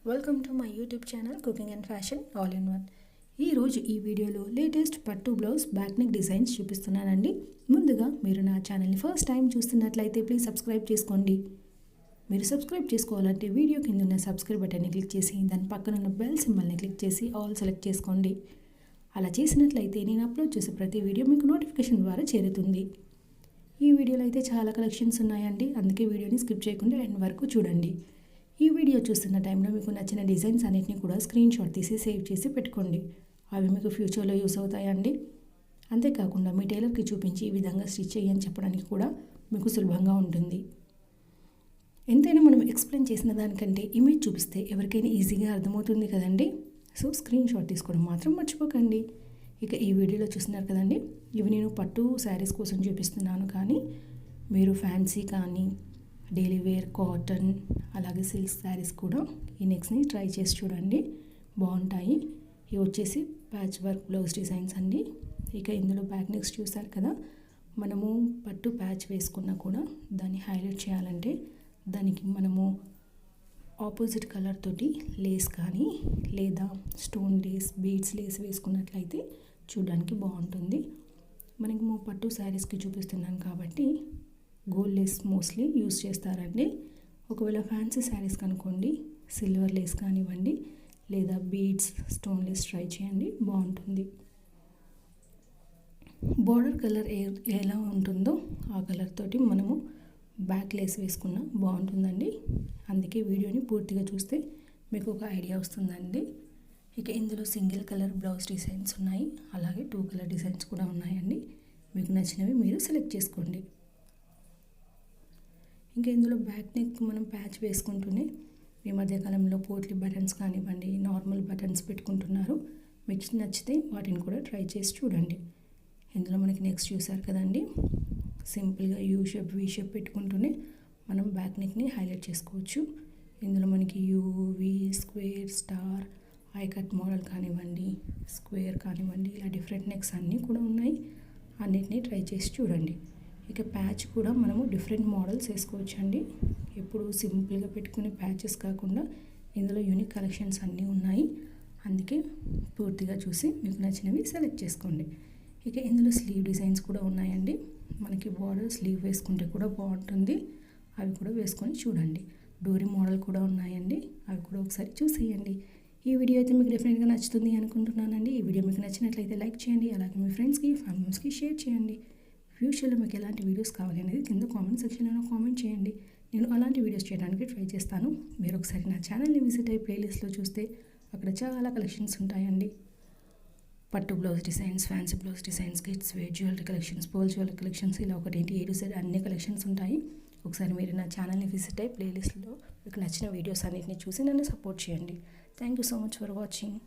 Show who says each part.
Speaker 1: Welcome to my YouTube channel cooking and fashion all in one. ఈరోజు ఈ వీడియోలో latest పట్టు బ్లౌజ్ బ్యాక్ నెక్ డిజైన్స్ చూపిస్తున్నానండి. ముందుగా మీరు నా ఛానల్ని ఫస్ట్ టైం చూస్తున్నట్లయితే ప్లీజ్ సబ్స్క్రైబ్ చేసుకోండి. మీరు సబ్స్క్రైబ్ చేసుకోవాలంటే వీడియో కింద ఉన్న సబ్స్క్రైబ్ బటన్ని క్లిక్ చేసి దాని పక్కన ఉన్న బెల్ సింబల్ని క్లిక్ చేసి ఆల్ సెలెక్ట్ చేసుకోండి. అలా చేసినట్లయితే నేను అప్లోడ్ చేసే ప్రతి వీడియో మీకు నోటిఫికేషన్ ద్వారా చేరుతుంది. ఈ వీడియోలో అయితే చాలా కలెక్షన్స్ ఉన్నాయండి, అందుకే వీడియోని స్కిప్ చేయకుండా ఎండ్ వరకు చూడండి. ఈ వీడియో చూస్తున్న టైంలో మీకు నచ్చిన డిజైన్స్ అన్నిటిని కూడా స్క్రీన్ షాట్ తీసి సేవ్ చేసి పెట్టుకోండి. అవి మీకు ఫ్యూచర్లో యూస్ అవుతాయండి. అంతేకాకుండా మీ టైలర్కి చూపించి ఈ విధంగా స్టిచ్ చేయని చెప్పడానికి కూడా మీకు సులభంగా ఉంటుంది. ఎంతైనా మనం ఎక్స్ప్లెయిన్ చేసిన దానికంటే ఇమేజ్ చూపిస్తే ఎవరికైనా ఈజీగా అర్థమవుతుంది కదండి. సో స్క్రీన్ షాట్ తీసుకోవడం మాత్రం మర్చిపోకండి. ఇక ఈ వీడియోలో చూస్తున్నారు కదండి, ఇవి నేను పట్టు శారీస్ కోసం చూపిస్తున్నాను. కానీ మీరు ఫ్యాన్సీ కానీ డైలీ వేర్ కాటన్ అలాగే సిల్క్ శారీస్ కూడా ఈ నెక్స్ట్ని ట్రై చేసి చూడండి, బాగుంటాయి. ఇవి వచ్చేసి ప్యాచ్ వర్క్ బ్లౌజ్ డిజైన్స్ అండి. ఇక ఇందులో బ్యాక్ నెక్స్ చూసారు కదా, మనము పట్టు ప్యాచ్ వేసుకున్నా కూడా దాన్ని హైలైట్ చేయాలంటే దానికి మనము ఆపోజిట్ కలర్ తోటి లేస్ కానీ లేదా స్టోన్ లేస్ బీడ్స్ లేస్ వేసుకున్నట్లయితే చూడడానికి బాగుంటుంది. మనకి పట్టు శారీస్కి చూపిస్తున్నాను కాబట్టి గోల్డ్ లేస్ మోస్ట్లీ యూస్ చేస్తారండి. ఒకవేళ ఫ్యాన్సీ శారీస్ కనుకోండి సిల్వర్ లేస్ కానివ్వండి లేదా బీడ్స్ స్టోన్ లేస్ ట్రై చేయండి, బాగుంటుంది. బోర్డర్ కలర్ ఎలా ఉంటుందో ఆ కలర్ తోటి మనము బ్యాక్ లేస్ వేసుకున్నా బాగుంటుందండి. అందుకే వీడియోని పూర్తిగా చూస్తే మీకు ఒక ఐడియా వస్తుందండి. ఇక ఇందులో సింగిల్ కలర్ బ్లౌజ్ డిజైన్స్ ఉన్నాయి, అలాగే 2 కలర్ డిజైన్స్ కూడా ఉన్నాయండి. మీకు నచ్చినవి మీరు సెలెక్ట్ చేసుకోండి. ఇంకా ఇందులో బ్యాక్ నెక్ మనం ప్యాచ్ వేసుకుంటూనే ఈ మధ్యకాలంలో పోట్లీ బటన్స్ కానివ్వండి నార్మల్ బటన్స్ పెట్టుకుంటున్నారు. మీకు నచ్చితే వాటిని కూడా ట్రై చేసి చూడండి. ఇందులో మనకి నెక్స్ట్ చూసారు కదండి, సింపుల్గా యూ షేప్ వీ షేప్ పెట్టుకుంటూనే మనం బ్యాక్ నెక్ని హైలైట్ చేసుకోవచ్చు. ఇందులో మనకి V square star I cut model కానివ్వండి స్క్వేర్ కానివ్వండి ఇలా డిఫరెంట్ నెక్స్ అన్నీ కూడా ఉన్నాయి. అన్నిటినీ ట్రై చేసి చూడండి. ఇక ప్యాచ్ కూడా మనము డిఫరెంట్ మోడల్స్ వేసుకోవచ్చు అండి. ఎప్పుడు సింపుల్గా పెట్టుకునే ప్యాచెస్ కాకుండా ఇందులో యూనిక్ కలెక్షన్స్ అన్నీ ఉన్నాయి. అందుకే పూర్తిగా చూసి మీకు నచ్చినవి సెలెక్ట్ చేసుకోండి. ఇక ఇందులో స్లీవ్ డిజైన్స్ కూడా ఉన్నాయండి. మనకి బార్డర్ స్లీవ్ వేసుకుంటే కూడా బాగుంటుంది, అవి కూడా వేసుకొని చూడండి. డోరీ మోడల్ కూడా ఉన్నాయండి, అవి కూడా ఒకసారి చూసేయండి. ఈ వీడియో అయితే మీకు డెఫినెట్గా నచ్చుతుంది అనుకుంటున్నానండి. ఈ వీడియో మీకు నచ్చినట్లయితే లైక్ చేయండి, అలాగే మీ ఫ్రెండ్స్కి ఫ్యామిలీస్కి షేర్ చేయండి. ఫ్యూచర్లో మీకు ఎలాంటి వీడియోస్ కావాలి అనేది కింద కామెంట్ సెక్షన్లో కామెంట్ చేయండి. నేను అలాంటి వీడియోస్ చేయడానికి ట్రై చేస్తాను. మీరు ఒకసారి నా ఛానల్ని విజిట్ అయ్యి ప్లేలిస్ట్లో చూస్తే అక్కడ చాలా కలెక్షన్స్ ఉంటాయండి. పట్టు blouse designs, fancy blouse designs, kids wear jewellery collections, పోల్ జ్యువెలరీ కలెక్షన్స్, ఇలా ఒకటి A to Z అన్ని కలెక్షన్స్ ఉంటాయి. ఒకసారి మీరు నా ఛానల్ని విజిట్ అయ్యి ప్లేలిస్ట్లో మీకు నచ్చిన వీడియోస్ అన్నిటిని చూసి నన్ను సపోర్ట్ చేయండి. Thank you so much for watching.